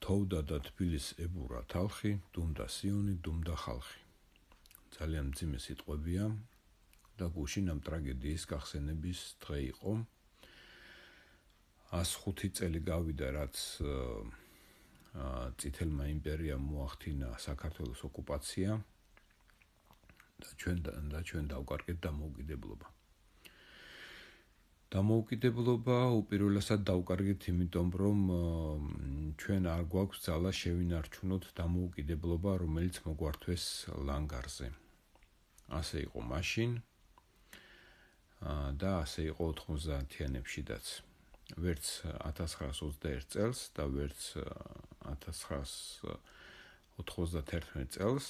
თოვდა და თბილის ებურა თალხი, დუმდა სიონი, დუმდა ხალხი. ძალიან მძიმე სიტყვებია და გუშინ ამ ტრაგედიის გახსენების დღე იყო. 105 წელი გავიდა, რაც წითელმა იმპერიამ მოახდინა საქართველოს ოკუპაცია და ჩვენ დავკარგეთ დამოუკიდებლობა. დამოუკიდებლობა უპირველესად დავკარგეთ იმიტომ, რომ ჩვენ არ გვაქვს ძალა შევინარჩუნოთ დამოუკიდებლობა, რომელიც მოგვართვეს ლანგარზე. ასე იყო მაშინ და ასე იყო 90-იანებშიდაც. ვერც 1921 წელს და ვერც 1991 წელს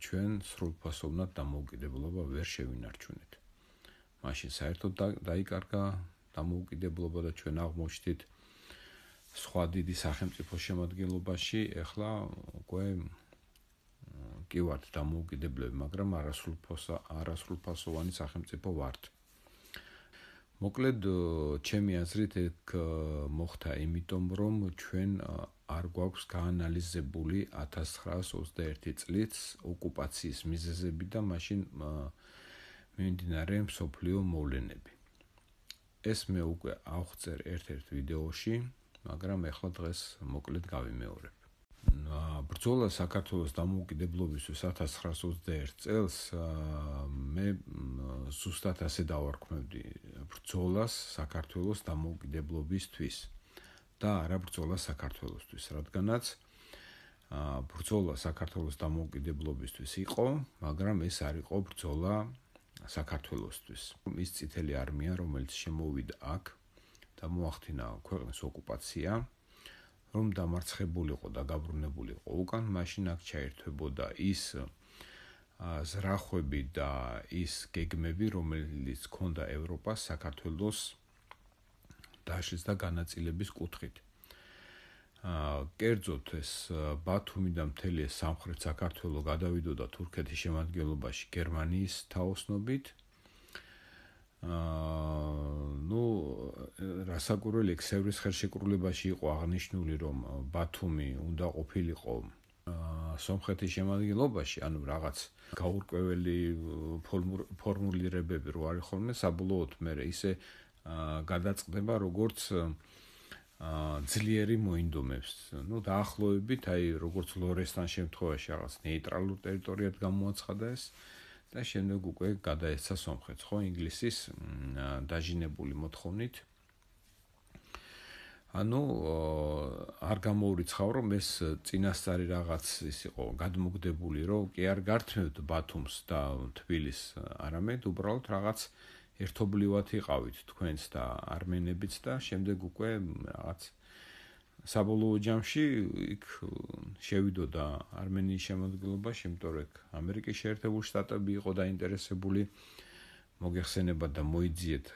ჩვენ სრულფასოვნად დამოუკიდებლობა ვერ შევინარჩუნეთ. მაშინ საერთოდ დაიკარგა დამოუკიდებლობა და ჩვენ აღმოჩნდით სხვა დიდი სახელმწიფო შემადგენლობაში. ეხლა უკვე კი ვართ დამოუკიდებლები, მაგრამ არასრულფასოვანი სახელმწიფო ვართ. მოკლედ, ჩემი აზრით ეგ მოხდა იმიტომ, რომ ჩვენ არ გვაქვს გაანალიზებული 1921 წლის ოკუპაციის მიზეზები და მაშინ მიმდინარე მსოფლიო მოვლენები. ეს მე უკვე ავხსნერ ერთ-ერთ ვიდეოში, მაგრამ ეხლა დღეს მოკლედ გავიმეორებ. ბრძოლა საქართველოს დამოუკიდებლობისთვის 1921 წელს მე ზუსტად ასე დავარქმევდი ბრძოლას საქართველოს დამოუკიდებლობისთვის და არა ბრძოლა საქართველოსთვის, რადგანაც ბრძოლა საქართველოს დამოუკიდებლობისთვის იყო, მაგრამ ეს არ იყო ბრძოლა საქართველოსთვის. ის წითელი არმია, რომელიც შემოვიდა აქ და მოახდინა ქვეყნის ოკუპაცია, რომ დამარცხებულიყო და გაბრუნებულიყო უკან, მაშინ აქ ჩაერთვებოდა ის ზრახვები და ის გეგმები, რომელიც ჰქონდა ევროპას საქართველოს დაშლის და განაწილების კუთხით. კერძოდ ეს ბათუმი და მთელი სამხრეთ საქართველო გადავიდოდა თურქეთის შემადგენლობაში გერმანიის თაოსნობით. რასაკვირველი ექსევრის ხელშეკრულებაში იყო აღნიშნული, რომ ბათუმი უნდა ყოფილიყო სომხეთის შემადგენლობაში, ანუ რაღაც გაურკვეველი ფორმულირებები რო არის ხოლმე, საბოლოოდ მე ისე გადაწყდება, როგორც ძლიერი მოინდომებს. დაახლოებით, როგორც ლორესთან შემთხვევაში რაღაც ნეიტრალურ ტერიტორიად გამოაცხადა ეს და შემდეგ უკვე გადაეცა სომხეთს, ხო, ინგლისის დაჟინებული მოთხოვნით. არ გამოურიცხავ, რომ ეს წინასწარი რაღაც ის იყო გადმოგდებული, რომ კი არ გართმევთ ბათუმს და თბილის, არამედ უბრალოდ რაღაც ერთობლივად იყავით თქვენც და არმენებიც და შემდეგ უკვე რაღაც საბოლოო ჯამში იქ შევიდოდა არმენიის შემადგენლობაში, იმიტომ რომ ამერიკის შეერთებული შტატები იყო დაინტერესებული, მოგეხსენებათ და მოიძიეთ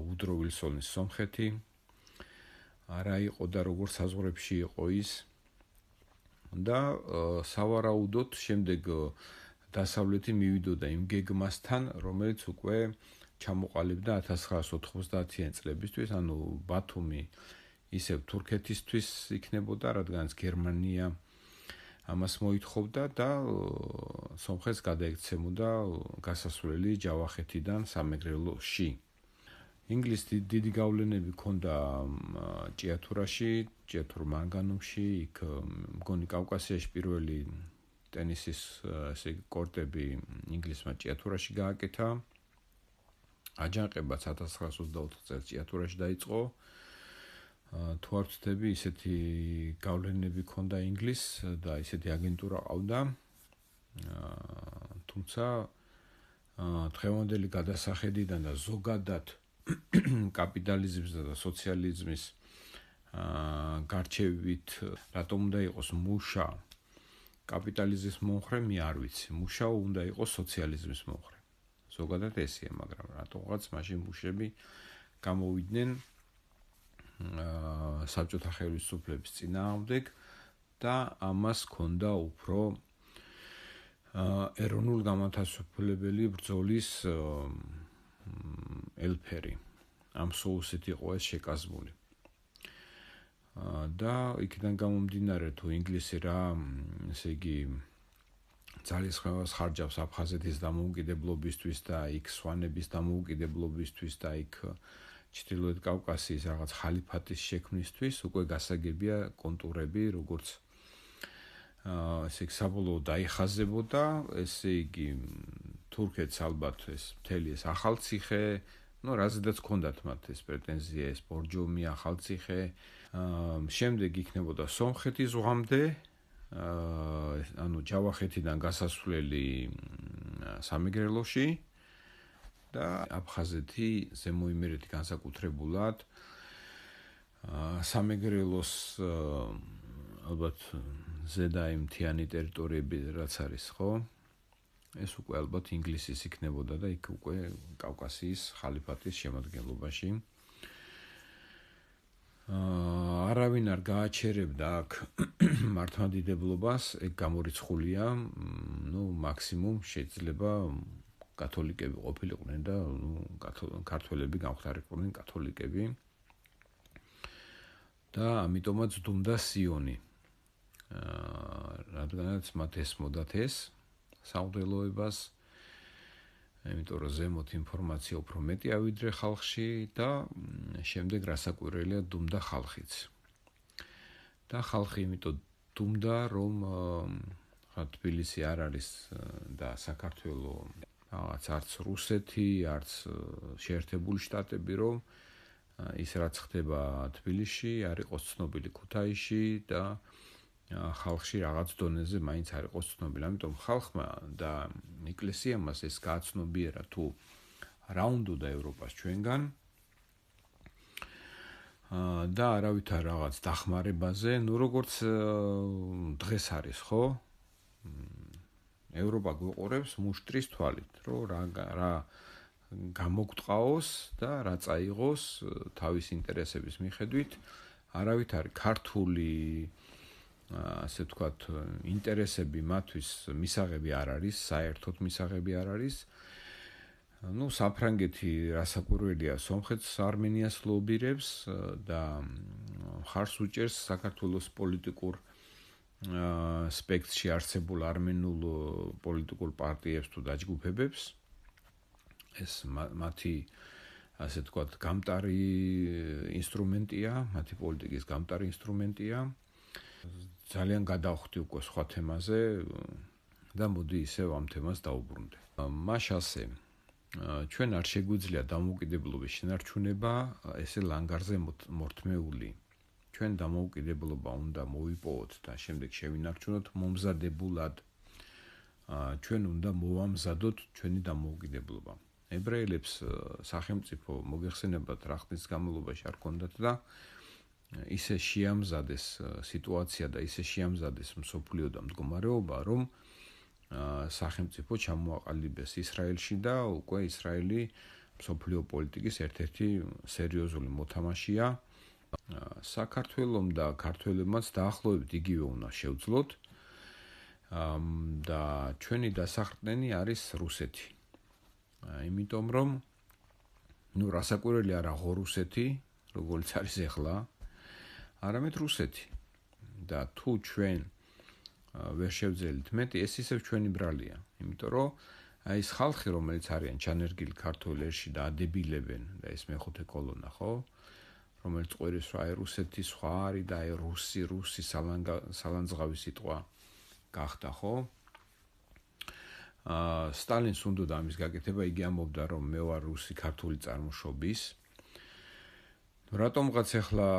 უდრო ვილსონის სომხეთი. არა იყო და როგორც საზღვრებში იყო ის და სავარაუდოდ შემდეგ დასავლეთი მივიდოდა იმ გეგმასთან, რომელიც უკვე ჩამოყალიბდა 1990-იან წლებისთვის, ანუ ბათუმი ისევ თურქეთისთვის იქნებოდა, რადგანაც გერმანია ამას მოითხოვდა და სომხეთს გადაექცემოდა გასასვლელი ჯავახეთიდან სამეგრელოში. ინგლისის დიდი გავლენები ჰქონდა ჭიათურაში, ჭიათურ-მანგანუმში, იქ მგონი კავკასიაში პირველი ტენისის კორტები ინგლისმა ჭიათურაში გააკეთა. აჯანყებაც 1924 წელს ჭიათურაში დაიწყო. თუ არ ვცდები, ისეთი გავლენები ჰქონდა ინგლისს და ისეთი აგენტურა ყავდა. თუმცა დღევანდელი გადასახედიდან და ზოგადად კაპიტალიზმის და სოციალიზმის გარჩევით, რატომ უნდა იყოს მუშა კაპიტალიზმის მომხრე, მე არ ვიცი. მუშა უნდა იყოს სოციალიზმის მომხრე. ზოგადად ესეა, მაგრამ რატომღაც მაშინ მუშები გამოვიდნენ საბჭოთა ხელისუფლების წინააღმდეგ და ამას ჰქონდა უფრო ეროვნულ გამათავისუფლებელი ბრძოლის ელფერი. ამ სოუსით იყო ეს შეკაზმული. და იქიდან გამომდინარე თუ ინგლისი რა ესე იგი ძალისხმევას ხარჯავს აფხაზეთის დამოუკიდებლობისთვის და იქ სვანების დამოუკიდებლობისთვის და იქ ჩრდილოეთ კავკასიის რაღაც ხალიფატის შექმნისთვის უკვე გასაგებია კონტურები, როგორც ესე იგი საბოლოოდ დაიხაზებოდა, ესე იგი თურქეთს ალბათ ეს მთელი ეს ახალციხე, ну, რაზედაც ჰქონდათ მათ ეს პრეტენზია, ეს ბორჯომი, ახალციხე, შემდეგ იქნებოდა სომხეთი ზღვამდე, ანუ ჯავახეთიდან გასასვლელი სამეგრელოში და აფხაზეთი ზემოიმერეთი განსაკუთრებულად სამეგრელოს ალბათ ზედა იმ მთიანი ტერიტორიები რაც არის, ხო? ეს უკვე ალბათ ინგლისის იქნებოდა და იქ უკვე კავკასიის ხალიფატის შემადგენლობაში. არავინ არ გააჩერებდა აქ მართლმადიდებლობას, ეგ გამორიცხულია, ну, მაქსიმუმ შეიძლება კათოლიკები ყოფილიყვნენ და ქართველები გამხდარიყვნენ კათოლიკები. და ამიტომაც დუმდა სიონი. რადგანაც მათ ესმოდათ ეს საღვთელოებას, იმიტომ რომ ზემოთ ინფორმაცია უფრო მეტია ვიდრე ხალხში და შემდეგ რასაკვირველია დუმდა ხალხიც. და ხალხი იმიტომ დუმდა, რომ თბილისი არ არის და საქართველო რაღაც არც რუსეთი, არც შეერთებული შტატები, რომ ის რაც ხდება თბილისში, არ იყოს ცნობილი ქუთაისში და ხალხში რაღაც დონეზე მაინც არ იყოს ცნობილი. ამიტომ ხალხმა და ეკლესიამაც ეს გააცნობიერა თუ რა უნდოდა ევროპას ჩვენგან და არავითარ რაღაც დახმარებაზე, ну როგორც დღეს არის, ხო? ევროპა გვიყურებს მუშტრის თვალით, რომ რა გამოგვტყაოს და რა წაიღოს თავის ინტერესების მიხედვით, არავითარ ქართული ასე ვთქვათ, ინტერესები მათთვის მისაღები არ არის, საერთოდ მისაღები არ არის. ну, საფრანგეთი რასაკვირველია, სომხეთს არმენიას ლობირებს და ხარს უჭერს საქართველოს პოლიტიკურ სპექტრში არსებულ არმენულ პოლიტიკურ პარტიებს თუ დაჯგუფებებს. ეს მათი ასე ვთქვათ, გამტარი ინსტრუმენტია, მათი პოლიტიკის გამტარი ინსტრუმენტია. ძალიან გადავხვდი უკვე სხვა თემაზე და მოდი ისევ ამ თემას დავუბრუნდე. მაშასე ჩვენ არ შეგვიძლია დამოუკიდებლობის შენარჩუნება ესე ლანგარზე მორთმეული. ჩვენ დამოუკიდებლობა უნდა მოვიპოვოთ და შემდეგ შევინარჩუნოთ მომზადებულად. ჩვენ უნდა მოვამზადოთ ჩვენი დამოუკიდებლობა. ებრაელებს სახელმწიფო მოგეხსენებათ რა ხნის განმავლობაში არ ქონდათ და ისე შეამზადეს სიტუაცია და ისე შეამზადეს მსოფლიო და მდგომარეობა, რომ სახელმწიფო ჩამოაყალიბეს ისრაელში და უკვე ისრაელი მსოფლიო პოლიტიკის ერთ-ერთი სერიოზული მოთამაშეა. საქართველომ და ქართველებმაც დაახლოებით იგივე უნდა შევძლოთ და ჩვენი დასახრდენი არის რუსეთი. იმიტომ რომ ну რასაკვირველი არა რუსეთი, როგორც არის ახლა, არამედ რუსეთი. და თუ ჩვენ ვერ შევძელით მეტი, ეს ისევ ჩვენი ბრალია. იმიტომ რომ აი ეს ხალხი, რომელიც არიან ჩანერგილი ქართველებში და ადებილებენ და ეს მეხუთე კოლონა, ხო? რომელიც ყვირის რა რუსეთი სხვა არის და აი რუსი სალანძღავი სიტყვა გახდა, ხო? სტალინს უნდოდა ამის გაკეთება, იგი ამბობდა, რომ მე ვარ რუსი ქართული წარმოშობის. რატომღაც ახლა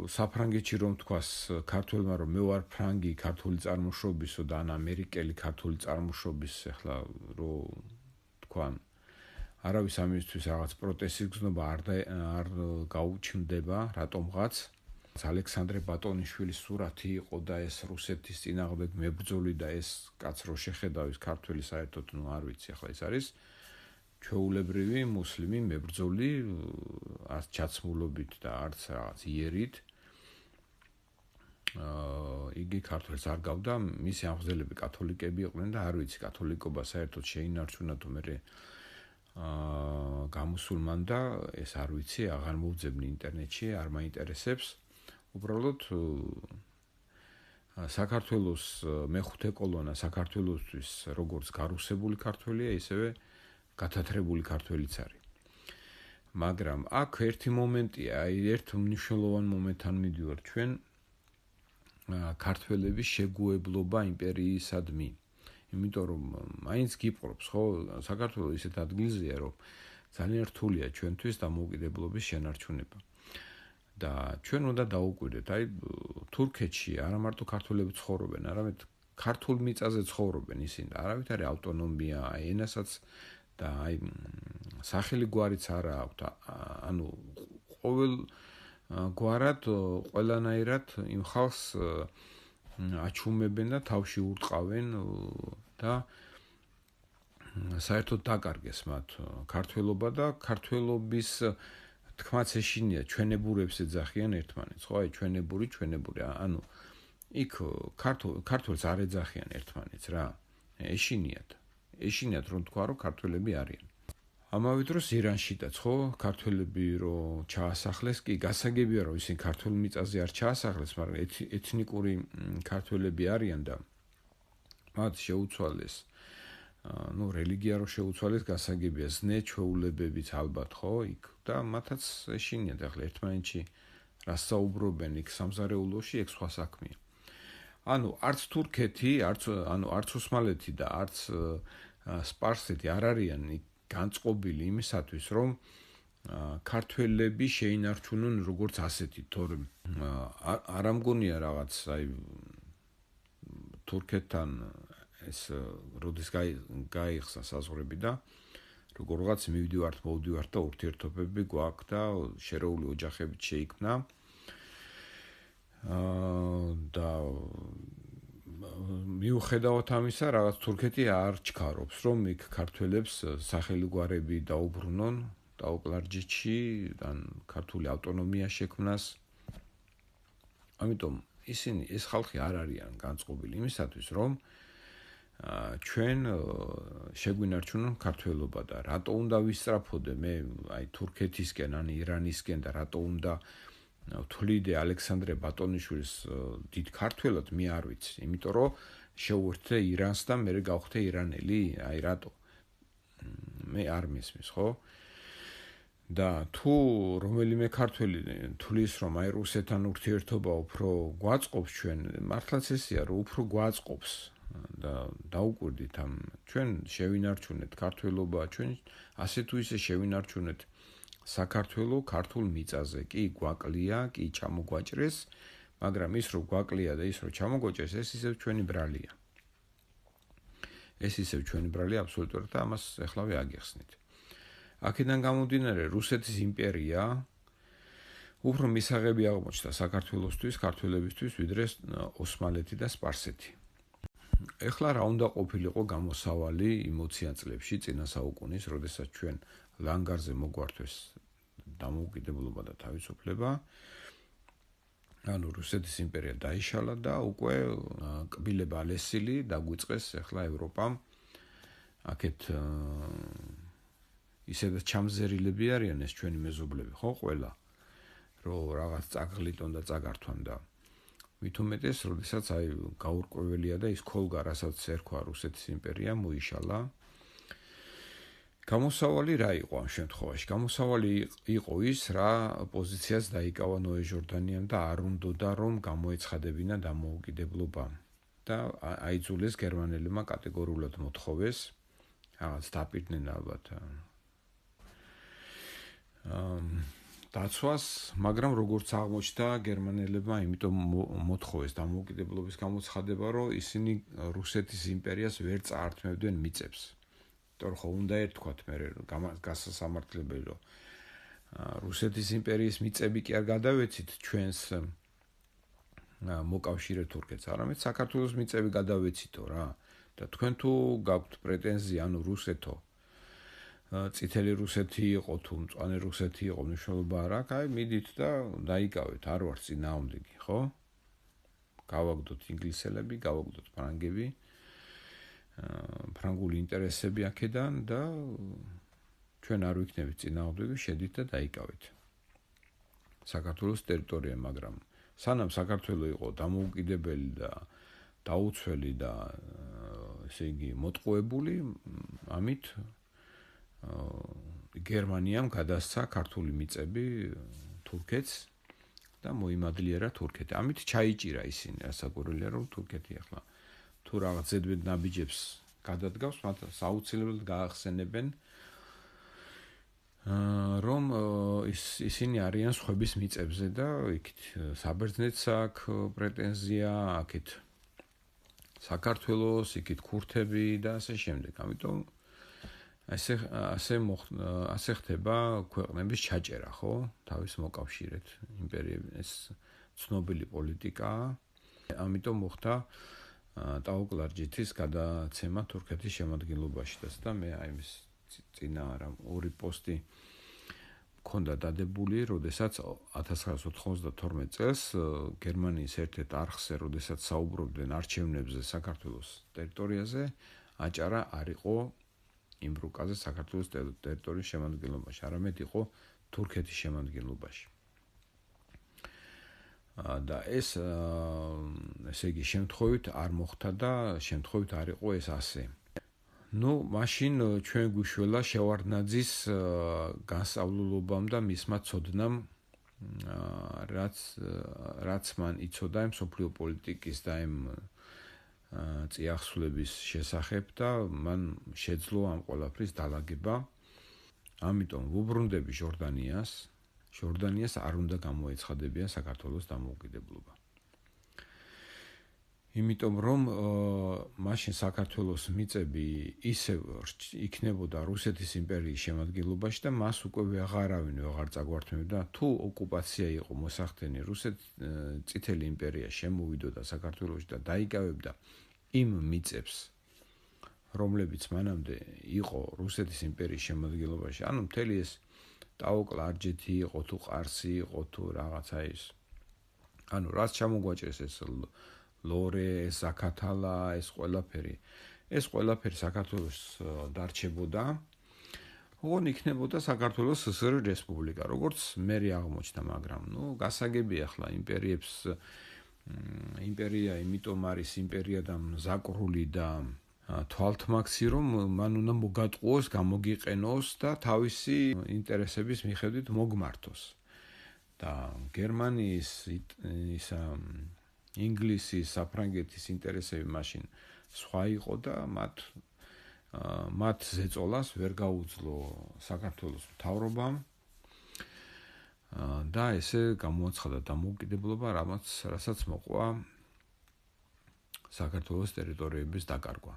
საფრანგეთში რომ თქვას ქართველმა, რომ მე ვარ ფრანგი ქართული წარმოშობისო და ან ამერიკელი ქართული წარმოშობის, ახლა რომ თქვან არავის ამისთვის რაღაც პროტესტის გზნობა არ გაუჩნდება, რატომღაც ალექსანდრე ბატონიშვილის სურათი იყო და ეს რუსეთის წინააღმდეგ მებრძოლი და ეს კაც რო შეხედავ ის ქართველი საერთოდ ნუ არ ვიცი, ახლა ეს არის ჩვეულებრივი მუსლიმი მებრძოლი, არც ჩაცმულობით და არც რაღაც იერით. იგი ქართველს არ გავდა, მისი ამხდელები კათოლიკები იყვნენ და არ ვიცი კათოლიკობა საერთოდ შეინარჩუნა თუ მე გამოსულმან და ეს არ ვიცი, აღარ მოვძებნი ინტერნეტში, არ მაინტერესებს. უბრალოდ საქართველოს მეხუთე კოლონა საქართველოსთვის როგორც გარუსებული ქართველია, ისევე გათათრებული ქართველიც არის. მაგრამ აქ ერთი მომენტია, ერთ მნიშვნელოვან მომენტთან მიდივარ ჩვენ ქართველების შეგუებლობა იმპერიისადმი. იმიტომ რომ მაინც გიპყრობს, ხო, საქართველოს ისეთ ადგილზეა, რომ ძალიან რთულია ჩვენთვის დამოუკიდებლობის შენარჩუნება. და ჩვენ უნდა დაუკვირდეთ, აი თურქეთში არა მარტო ქართველები ცხოვრობენ, არამედ ქართულ მიწაზე ცხოვრობენ ისინი და არავითარი ავტონომია, ენასაც და აი სახელი გვარიც არა აქვთ. ანუ ყოველ გვარად ყველანაირად იმ ხალხს აჩუმებენ და თავში ურტყავენ და საერთოდ დაკარგეს მათ ქართველობა და ქართველობის თქმაც ეშინია ჩვენებურებს ეძახიან ერთმანეთს, ხო? აი ჩვენებური, ანუ იქ ქართველს არ ეძახიან ერთმანეთს რა. ეშინიათ რომ თქვა რომ ქართველები არიან. ამავე დროს ირანშიდაც ხო ქართველები რომ ჩაასახლეს, კი გასაგებია რომ ისინი ქართულ მიწაზე არ ჩაასახლეს, მაგრამ ეთნიკური ქართველები არიან და მათ შეუცვალეს რელიგია რო შეუცვალეს გასაგებია, ზნე ჩვეულებებიც ალბათ ხო იქ და მათაც ეშინიათ ახლა ერთმანეთში რას საუბრობენ იქ სამზარეულოში, ეგ სხვა საქმეა. ანუ არც თურქეთი, არც ოსმალეთი და არც სპარსეთი არ არიან განწყობილი იმისათვის, რომ ქართველები შეინარჩუნონ როგორც ასეთი, თორემ არ ამგონია რაღაც აი თურქეთთან ეს როდის გაიხსნა საზღვრები და როგორღაც მოვდივართ და ურთიერთობები გვაქვს და შერეული ოჯახებით შეიქმნა და მიუხედავად ამისა რაღაც თურქეთი არ ჩქარობს რომ იქ ქართველებს სახელი გვარები დაუბრუნონ დაუკლარჯეთში და ქართული ავტონომია შექმნას. ამიტომ ისინი ეს ხალხი არ არიან განწყობილი იმისათვის რომ ჩვენ შეგვინარჩუნონ ქართველობა და რატო უნდა ვისწრაფოდე მე აი თურქეთისკენ ან ირანისკენ და რატო უნდა ვთვლიდე ალექსანდრე ბატონიშვილის დიდ ქართველად მე არ ვიცი, იმიტომ რომ შეუერთდე ირანს და მე გავხდე ირანელი, აი რატო მე არ მისმის, ხო? და თუ რომელიმე ქართველი თulis რომ აი რუსეთთან ურთიერთობა უფრო გვაწყობს ჩვენ, მართლაც ესეა რომ უფრო გვაწყობს და დაუკვირდით ამ ჩვენ შევინარჩუნეთ ქართველობა, ჩვენ ასე თუ ისე შევინარჩუნეთ საქართველო ქართულ მიწაზე, კი გვაკლია, კი ჩამოგვაჭრეს, მაგრამ ის რომ გვაკლია და ის რომ ჩამოგვაჭრეს, ეს ისევ ჩვენი ბრალია. ეს ისევ ჩვენი ბრალია აბსოლუტურად და ამას ეხლავე აგიხსნით. აქედან გამომდინარე რუსეთის იმპერია უფრო მისაღები აღმოჩნდა საქართველოსთვის, ქართველებისთვის, ვიდრე ოსმალეთი და სპარსეთი. ეხლა რა უნდა ყოფილიყო გამოსავალი იმ 20-იან წლებში წინა საუკუნის, როდესაც ჩვენ ლანგარზე მოგვართვეს დამოუკიდებლობა და თავისუფლება. ანუ რუსეთის იმპერია დაიშალა და უკვე კბილება ალესილი დაგვიწყეს ეხლა ევროპამ. აქეთ ისედაც ჩამზერილები არიან ეს ჩვენი მეზობლები, ხო, ყველა რომ რაღაც წაგლიტონ და წაგართვან და მით უმეტეს, როდესაც აი გაურკვეველია და ის ქოლგა, რასაც ერქვა რუსეთის იმპერია, მოიშალა. გამოსავალი რა იყო ამ შემთხვევაში? გამოსავალი იყო ის, რა პოზიციას დაიკავა ნოე ჟორდანიამ და არ უნდოდა რომ გამოეცხადებინა დამოუკიდებლობა და აიძულეს გერმანელებმა კატეგორიულად მოთხოვეს, რაღაც დაპირდნენ ალბათ დაცვას, მაგრამ როგორც აღმოჩნდა გერმანელებმა, იმიტომ მოთხოვეს დამოუკიდებლობის გამოცხადება, რომ ისინი რუსეთის იმპერიას ვერ წაართმევდნენ მიწებს. იმიტომ რომ უნდა ერთქვათ მე გასასამართლებელი რომ რუსეთის იმპერიის მიწები კი არ გადავეცით ჩვენს მოკავშირე თურქეთს, არამედ საქართველოს მიწები გადავეცითო რა და თქვენ თუ გაქვთ პრეტენზია, ანუ რუსეთო წითელი რუსეთი იყო თუ მწვანე რუსეთი იყო, მნიშვნელობა არ აქვს, აი მიდით და დაიკავეთ, არ ვარ წინააღმდეგი, ხო? გავაგდოთ ინგლისელები, გავაგდოთ ფრანგები, ფრანგული ინტერესები აქედან და ჩვენ არ ვიქნებით წინააღმდეგი, შედით და დაიკავეთ საქართველოს ტერიტორია, მაგრამ სანამ საქართველო იყო დამოუკიდებელი და დაუცველი და ესე იგი მოტყუებული, ამით გერმანიამ გადასცა ქართული მიწები თურქეთს და მოიმადლიერა თურქეთი. ამით ჩაიჭირა ისინი, ასაკურელია რომ თურქეთი ახლა თუ რაღაც ზედმეტ ნაბიჯებს გადადგავს, მათ საუცილებლად გაახსენებენ რომ ისინი არიან სხვების მიწებზე და იქით საბერძნეთს აქვს პრეტენზია, აქეთ საქართველოს, იქით ქურთები და ასე შემდეგ. ამიტომ ასე ხდება ქვეყნების ჩაჭერა, ხო? თავის მოკავშირედ იმპერიების ცნობილი პოლიტიკაა. ამიტომ მოხდა ტაო-კლარჯეთის გადაცემა თურქეთის შემადგენლობაშიც და მე აი ეს წინა არა ორი პოსტი მქონდა დადებული, როდესაც 1992 წელს გერმანიის ერთ-ერთ არხზე, როდესაც საუბრობდნენ არჩევნებზე საქართველოს ტერიტორიაზე, აჭარა არ იყო იმ რუკაზე საქართველოს ტერიტორიის შემადგენლობაში, არამედ იყო თურქეთის შემადგენლობაში. და ესე იგი შემთხვევით არ მოხდა და შემთხვევით არ იყო ეს ასე. ნუ მაშინ ჩვენ გვიშველა შევარდნაძის განსწავლულობამ და მისმა ცოდნამ რაც მან იცოდა იმ სოფლიო პოლიტიკის და იმ წიაღსვლების შესახებ და მან შეძლო ამ ყველაფრის დალაგება. ამიტომ ვუბრუნდები ჟორდანიას არ უნდა გამოეცხადებიან საქართველოს დამოუკიდებლობა. იმიტომ რომ მაშინ საქართველოს მიწები ისევ იქნებოდა რუსეთის იმპერიის შემადგენლობაში და მას უკვე ვეღარავინ წაგვართმევდა. თუ ოკუპაცია იყო მოსახდენი, წითელი იმპერია შემოვიდოდა საქართველოში და დაიკავებდა იმ მიწებს, რომლებიც მანამდე იყო რუსეთის იმპერიის შემადგენლობაში, ანუ მთელი ეს ტაო-კლარჯეთი იყო, თუ ყარსი იყო, თუ რაღაცა ის. ანუ რაც ჩამოგვაჭრეს ეს ლორე, ზაქათალა, ეს ყველაფერი საქართველოს დარჩებოდა. ოღონ იქნებოდა საქართველოს СССР რესპუბლიკა, როგორც მე აღმოჩნდა, მაგრამ გასაგებია ახლა იმპერია იმიტომ არის იმპერია და მზაკრული და თვალთმაქსი, რომ მან უნდა მოგატყუოს, გამოგიყენოს და თავისი ინტერესების მიხედვით მოგმართოს. და გერმანიის ინგლისის, საფრანგეთის ინტერესები მაშინ სხვა იყო და მათ ზეწოლას ვერ გაუძლო საქართველოს მთავრობამ და ესე გამოაცხადა დამოუკიდებლობა, რასაც მოყვა საქართველოს ტერიტორიების დაკარგვა.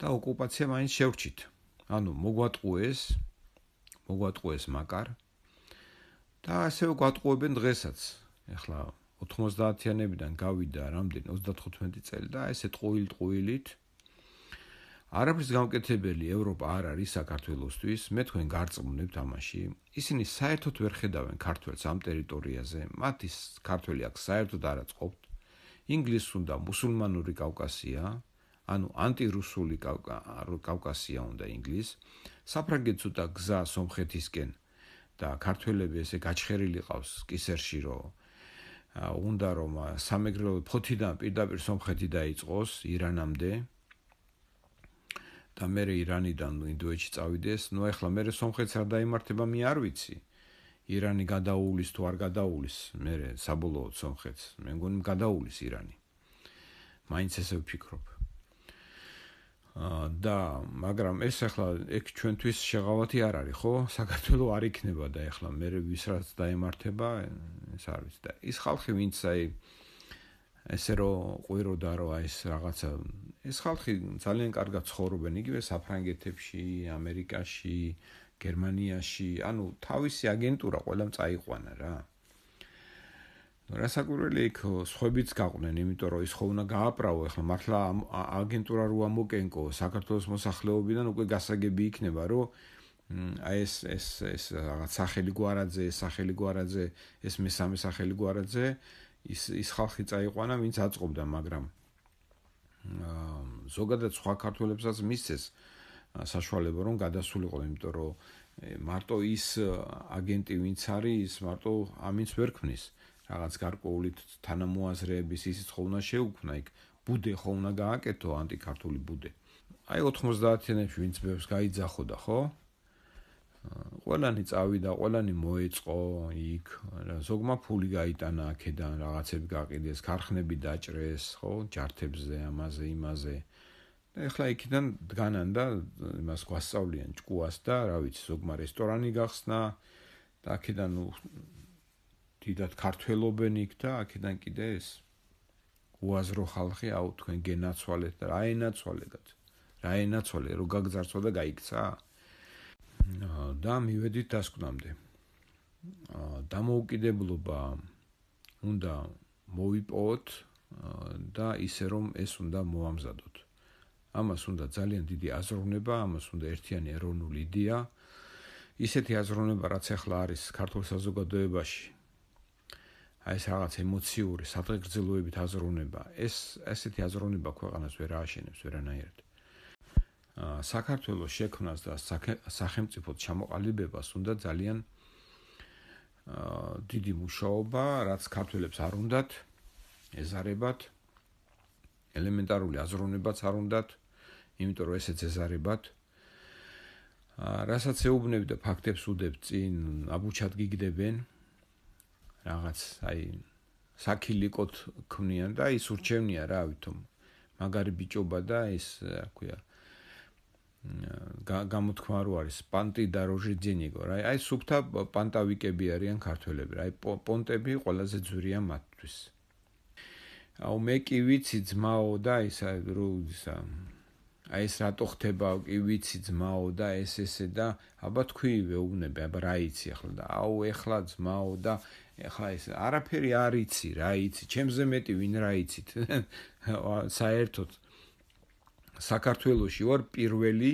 და ოკუპაცია მაინც შევრჩით. ანუ მოგვატყუეს მაკარ და ასევე გვატყუებენ დღესაც. ეხლა 90-იანებიდან გავიდა რამდენი 35 წელი და ესე ტყუილით არაფრის გამკეთებელი ევროპა არ არის საქართველოსთვის. მე თქვენ გარწმუნებთ ამაში. ისინი საერთოდ ვერ ხედავენ ქართველს ამ ტერიტორიაზე. მათ ის ქართველი აქ საერთოდ არ აწყობთ. ინგლისური და მუსულმანური კავკასია, ანუ ანტირუსული კავკასია უნდა ინგლისს. საფრანგეთს უნდა გზა სომხეთისკენ და ქართველები ესე გაჩხერილი ყავს კისერში, რომ უნდა რომ სამეგრელო ფოთიდან პირდაპირ სომხეთი დაიწყოს ირანამდე და მე ირანიდან ინდოეთში წავიდეს. ახლა მე სომხეთს რა დაიმართება, მე არ ვიცი. ირანი გადაუulis თუ არ გადაუulis, მე საბოლოოდ სომხეთს მე მგონი გადაუulis ირანი. მაინც ესე ვფიქრობ. და მაგრამ ეს ახლა ეგ ჩვენთვის შეღავათი არ არის, ხო? საქართველო არ იქნება და ახლა მე ვის რაც დაემართება, ეს არ ვიცი. და ის ხალხი, ვინც აი ესე რომ ყვიროდა რომ აი ეს რაღაცა, ეს ხალხი ძალიან კარგად ცხოვრობენ იგივე საფრანგეთებში, ამერიკაში, გერმანიაში, ანუ თავისი აგენტურა ყველამ წაიყვანა რა. რასაკვირველია იქ სხვებიც გაყვნენ, იმიტომ რომ ის ხო უნდა გააправო, ახლა მართლა აგენტურა რო ამოკენკო საქართველოს მოსახლეობიდან უკვე გასაგები იქნება, რომ აი ეს რაღაც სახელი გვარაძე, ეს მესამე სახელი გვარაძე, ის ხალხი წაიყვანა, ვინც აწყობდა, მაგრამ ზოგადად სხვა ქართველებსაც მისცეს საშუალება რომ გადასულიყო, იმიტომ რომ მარტო ის აგენტი ვინც არის, ის მარტო ამინც ვერ ქმნის. რაღაც გარკვეული თანამოაზრეების ისიც ხო უნდა შეუქმნა იქ ბუდე ხო უნდა გააკეთო ანტიქართული ბუდე. აი 90-იანებში ვინც ბევრს გაიძახოდა, ხო? ყველანი წავიდა, ყველანი მოეწყო იქ, ზოგმა ფული გაიტანა აქედან, რაღაცები გაყიდეს, ქარხნები დაჭრეს, ხო, ჯართებზე, ამაზე, იმაზე. და ეხლა იქიდან დგანან და იმას გვასწავლიან ჭკუას და, რა ვიცი, ზოგმა რესტორანი გახსნა და აქედან დიდად ქართველობენ იქ და აქედან კიდე ეს უაზრო ხალხი, აუ თქვენ გენაცვალეთ და რა ენაცვალე, რო გაგძარცვა და გაიქცა? და მივედით დასკვნამდე. დამოუკიდებლობა უნდა მოვიპოვოთ და ისე რომ ეს უნდა მოამზადოთ. ამას უნდა ძალიან დიდი აზროვნება, ამას უნდა ერთიანი ეროვნული იდეა. ისეთი აზროვნება, რაც ახლა არის ქართულ საზოგადოებაში. აი ეს რაღაც ემოციური, სადღეგრძელოებით აზროვნება, ესეთი აზროვნება ქვეყანას ვერ ააშენებს ვერანაირად. საქართველოს შექმნას და სახელმწიფოს ჩამოყალიბებას უნდა ძალიან დიდი მუშაობა, რაც ქართველებს არ უნდათ ეზარებათ, ელემენტარული აზროვნებაც არ უნდათ, იმიტომ რომ ესეც ეზარებათ. რასაც ეუბნები და ფაქტებს უდებ წინ, აბუჩად გიგდებენ, რაღაც აი საქილიკოთ ქმნიან და ის ურჩევნია რა ვითომ მაგარი ბიჭობა და ის რა ქვია გამოთქმა რო არის პანტი და როჟი ძენიგო რა აი სუფთა პანტავიკები არიან ქართველები რა აი პონტები ყველაზე ძვირია მათთვის აუ მე კი ვიცი ძმაო და ისა რო ისა აი ეს რატო ხდება კი ვიცი ძმაო და ესე და აბა თქვი ვეუბნები აბა რა იცი ახლა და აუ ეხლა ძმაო და ეხლა ეს არაფერი არ იცი რა იცი ჩემზე მეტი ვინ რა იცით საერთოდ საქართველოში ვარ პირველი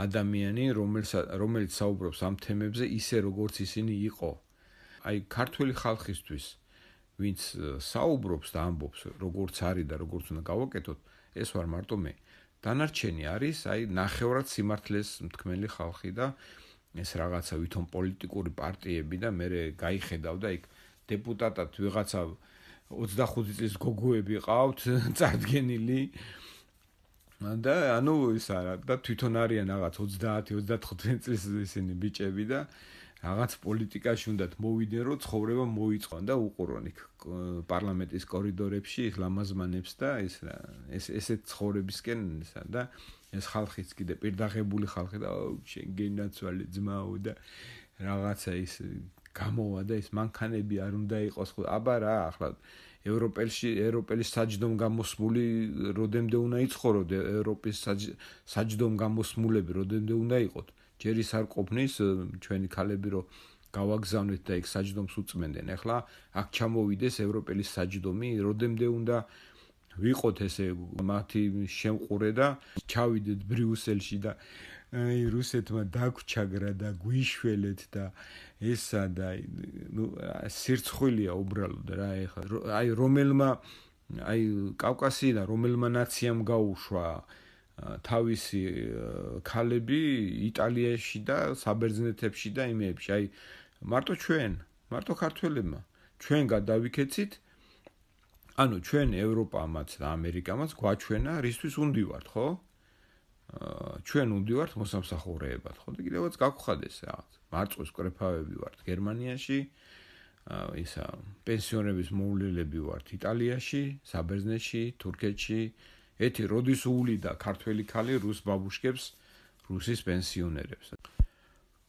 ადამიანი რომელიც საუბრობს ამ თემებზე ისე როგორც ისინი იყო აი ქართველი ხალხისთვის ვინც საუბრობს და ამბობს როგორც არის და როგორც უნდა გავაკეთოთ ეს ვარ მარტო მე დანარჩენი არის აი ნახევრად სიმართლეს მთქმელი ხალხი და ეს რაღაცა ვითომ პოლიტიკური პარტიები და მე გაიხედავ და იქ დეპუტატად ვიღაცა 25 წლის გოგოები ყავთ წარდგენილი და ანუ ის არა და თვითონ არიან რაღაც 30-35 წლის ისინი ბიჭები და რაღაც პოლიტიკაში უნდათ მოვიდნენ რომ ცხოვრება მოიწყონ და უყურონ იქ პარლამენტის კორიდორებში ის ლამაზმანებს და ესეთ ცხოვრებისკენ ისა და ეს ხალხიც კიდე პირდაღებული ხალხი და შენ გენაცვალე ძმაო და რაღაცა ის გამოვა და ის მანქანები არ უნდა იყოს ხო აბა რა ახლა ევროპელის საჯდომ გამოსმული როდემდე უნდა იცხოვროთ ევროპის საჯდომ გამოსმულები როდემდე უნდა იყოთ ჯერ ის არ ყოფნის ჩვენი ქალები რომ გავაგზავნეთ და იქ საჯდომს უწმენდნენ ახლა აქ ჩამოვიდეს ევროპელის საჯდომი როდემდე უნდა ვიყოთ ესე მათი შემყურე და ჩავიდეთ ბრიუსელში და აი რუსეთმა დაგვჩაგრა და გვიშველეთ და ესა და ნუ სირცხვილია უბრალოდ რა ეხლა აი რომელმა აი კავკასიიდან რომელმა ნაციამ გაუშვა თავისი ქალები იტალიაში და საბერძნეთებში და იმეებში აი მარტო ქართველებმა ჩვენ გადავიქეცით ანუ ჩვენ ევროპამაც და ამერიკამაც გვაჩვენა რისთვის უნდივართ ხო ჩვენ უნდივართ მოსამსახურეებად ხო და კიდევაც გაგხადეს რაღაც მარწყვის კრეფავები ვართ გერმანიაში ისა პენსიონერების მოვლელები ვართ იტალიაში საბერძნეთში თურქეთში ეთი როდის უვლიდა ქართველი ქალი რუს ბაბუშკებს რუსის პენსიონერებს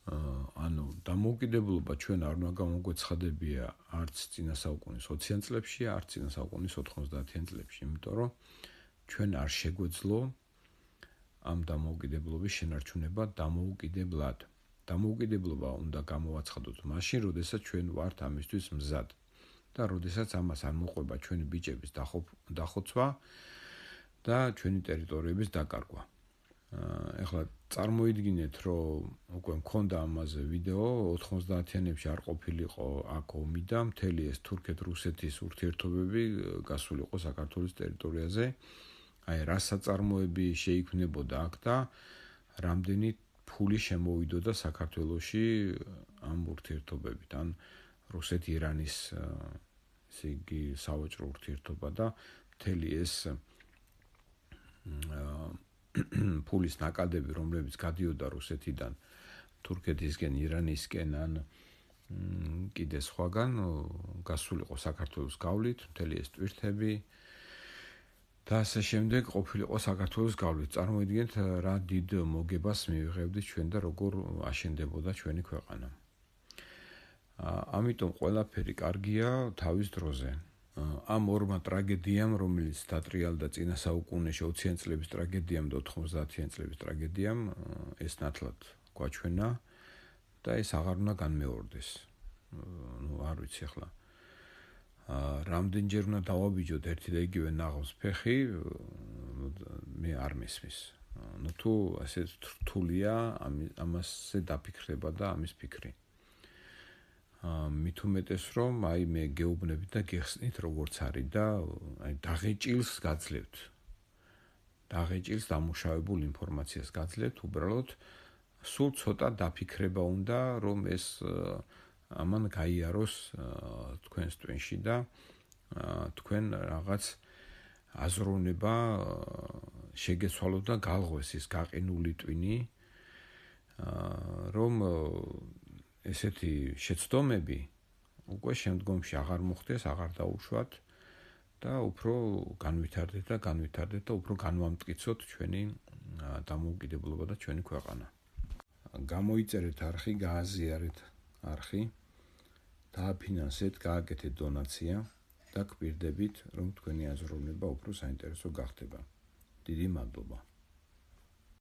ანუ დამოუკიდებლობა ჩვენ არ უნდა გამოგვეცხადებია არც წინა საუკუნის 20-იან წლებში არც წინა საუკუნის 90-იან წლებში იმიტომ რომ ჩვენ არ შეგვეძლო ამ დამოუკიდებლობის შენარჩუნება დამოუკიდებლად დამოუკიდებლობა უნდა გამოვაცხადოთ მაშინ როდესაც ჩვენ ვართ ამისთვის მზად და როდესაც ამას არ მოყვება ჩვენი ბიჭების დახოცვა და ჩვენი ტერიტორიების დაკარგვა ეხლა წარმოიდგინეთ რომ უკვე მქონდა ამაზე ვიდეო 90-იანებში არ ყოფილიყო აქ ომი და მთელი ეს თურქეთ-რუსეთის ურთიერთობები გასულიყო საქართველოს ტერიტორიაზე აი რა საწარმოები შეიქმნებოდა აქ და რამდენი ფული შემოვიდოდა საქართველოში ამ ურთიერთობებით ან რუსეთ-ირანის ესე იგი სავაჭრო ურთიერთობა და მთელი ეს ფულის ნაკადები, რომლებიც გადიოდა რუსეთიდან თურქეთისკენ, ირანისკენ ან კიდე სხვაგან გასულიყო საქართველოს გავლით, მთელი ეს ტვირთები და ასე შემდეგ ყოფილიყო საქართველოს გავლით. წარმოიდგინეთ რა დიდ მოგებას მივიღებდით ჩვენ და როგორ აშენდებოდა ჩვენი ქვეყანა. ამიტომ ყველაფერი კარგია თავის დროზე. ამ ორმა ტრაგედიამ, რომელიც დატრიალდა წინა საუკუნეში 20-იან წლების ტრაგედიამ და 90-იან წლების ტრაგედიამ, ეს ნათლად გვაჩვენა და ეს აღარ უნდა განმეორდეს. არ ვიცი ახლა. რამდენჯერ უნდა დავაბიჯოთ ერთი და იგივე ნაღავს ფეხი, მე არ მესმის. თუ ასე რთულია ამასზე დაფიქრება და ამის ფიქრი. მით უმეტეს რომ მე გეუბნებით და გეხსნით როგორც არის და დაღეჭილს გაძლევთ. დაღეჭილს დამუშავებულ ინფორმაციას გაძლევთ, უბრალოდ სულ ცოტა დაფიქრება უნდა რომ ეს ამან გაიაროს თქვენს ტვინში და თქვენ რაღაც აზროვნება შეგეცვალოთ და გალღვეს ის გაყინული ტვინი რომ ესეთი შეცდომები უკვე შემდგომში აღარ მოხდეს, აღარ დაუშვათ და უფრო განვითარდეთ და უფრო განვამტკიცოთ ჩვენი დამოუკიდებლობა და ჩვენი ქვეყანა. გამოიწერეთ არხი, გააზიარეთ არხი, დააფინანსეთ, გააკეთეთ დონაცია და გვპირდებით, რომ თქვენი აზროვნება უფრო საინტერესო გახდება. დიდი მადლობა.